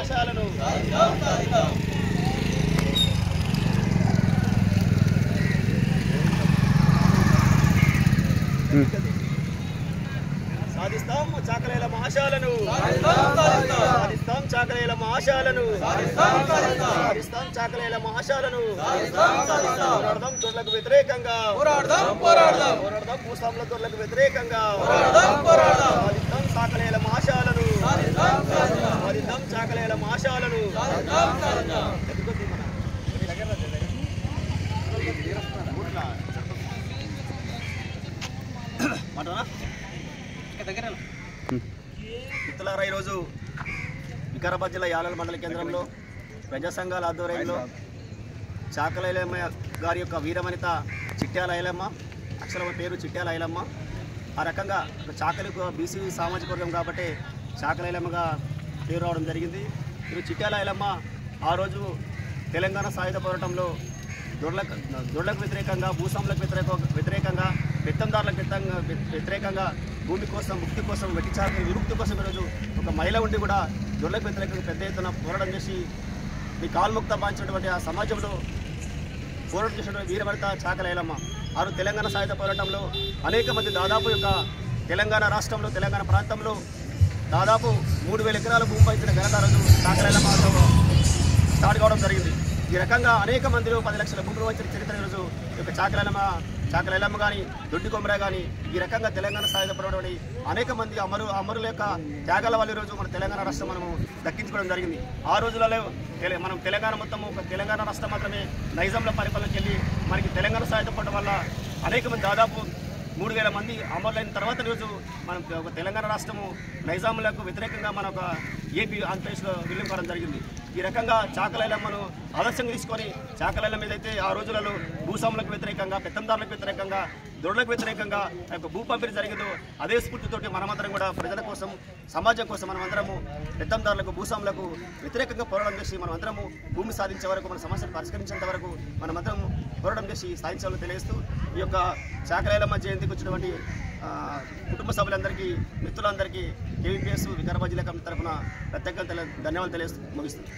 ఆశయాలను సాధిస్తాం చాకలేల ఆశయాలను సాధిస్తాం చాకలేల ఆశయాలను సాధిస్తాం చాకలేల ఆశయాలను పోరాడదాం దొరలకు వ్యతిరేకంగా పోరాడదాం భూస్వాముల దొరలకు వ్యతిరేకంగా సాధిస్తాం చాకలేల ఆశయాలను సాధిస్తాం చాకలేల ఆశయాలను మిత్రులారా, ఈరోజు వికారాబాద్ జిల్లా యాలల మండల కేంద్రంలో ప్రజా సంఘాల ఆధ్వర్యంలో చాకల ఐలమ్మ గారి యొక్క వీరవనిత చిట్యాల ఐలమ్మ, అక్షరం పేరు చిట్యాల ఐలమ్మ. ఆ రకంగా చాకలికు బీసీ సామాజిక వర్గం కాబట్టి చాకల ఐలమ్మగా పేరు రావడం జరిగింది. ఇది చిట్యాల ఐలమ్మ ఆ రోజు తెలంగాణ సాయుధ పోరాటంలో దొరలకు వ్యతిరేకంగా, భూస్వాములకు వ్యతిరేకంగా, పెత్తందారులకు వ్యతిరేకంగా, భూమి కోసం, ముక్తి కోసం, వెట్టిచాకలి విముక్తి కోసం ఈరోజు ఒక మహిళ ఉండి కూడా దొరలకు వ్యతిరేకంగా పెద్ద ఎత్తున పోరాటం చేసి ఈ కాల్ముక్త బాధించినటువంటి ఆ సమాజంలో పోరాటం చేసినటువంటి వీరవనిత చాకల ఐలమ్మ. ఆ రోజు తెలంగాణ సాయుధ పోరాటంలో అనేక మంది దాదాపు యొక్క తెలంగాణ రాష్ట్రంలో, తెలంగాణ ప్రాంతంలో దాదాపు 3000 ఎకరాల భూమి పంచిన ఘనత రోజు చాకల ఐలమ్మతో స్టార్ట్ కావడం జరిగింది. ఈ రకంగా అనేక మందిలో 10 లక్షల భూములు వచ్చిన చరిత్ర ఈరోజు ఈ యొక్క చాకల ఐలమ్మ కానీ, దొడ్డి కొమర కానీ ఈ రకంగా తెలంగాణ సాయుధ పోరాటంలో అనేక మంది అమరుల యొక్క త్యాగాల వల్ల ఈరోజు మన తెలంగాణ రాష్ట్రం మనము దక్కించుకోవడం జరిగింది. ఆ రోజులలో మనం తెలంగాణ మొత్తం ఒక తెలంగాణ రాష్ట్రం మాత్రమే నైజాంల పరిపాలనకి వెళ్ళి మనకి తెలంగాణ సాయుధ పోరాటం వల్ల అనేక మంది దాదాపు 3000 మంది అమరులైన తర్వాత ఈరోజు మనం ఒక తెలంగాణ రాష్ట్రము నైజాములకు వ్యతిరేకంగా మన ఒక ఏపీ ఆంధ్రప్రదేశ్లో విలీనం కావడం జరిగింది. ఈ రకంగా చాకల ఐలమ్మను ఆదర్శంగా తీసుకొని చాకల ఐలమ్మ ఏదైతే ఆ రోజులలో భూస్వాములకు వ్యతిరేకంగా, పెత్తందారులకు వ్యతిరేకంగా, దొరలకు వ్యతిరేకంగా భూ పంపిణీ జరిగిందో అదే స్ఫూర్తితోటి మనమందరం కూడా ప్రజల కోసం, సమాజం కోసం మనమందరము పెత్తందారులకు, భూస్వాములకు వ్యతిరేకంగా పోరాటం చేసి మనమందరము భూమి సాధించే వరకు, మన సమస్యలు పరిష్కరించేంత వరకు మనమందరం పోరాటం చేసి సాధించాలని తెలియజేస్తూ ఈ యొక్క చాకల ఐలమ్మ జయంతికి వచ్చినటువంటి కుటుంబ సభ్యులందరికీ, మిత్రులందరికీ కేవీపీఎస్ వికారాబాద్ జిల్లా కమిటీ తరఫున ప్రత్యేకంగా ధన్యవాదాలు తెలియజేస్తూ ముగిస్తుంది.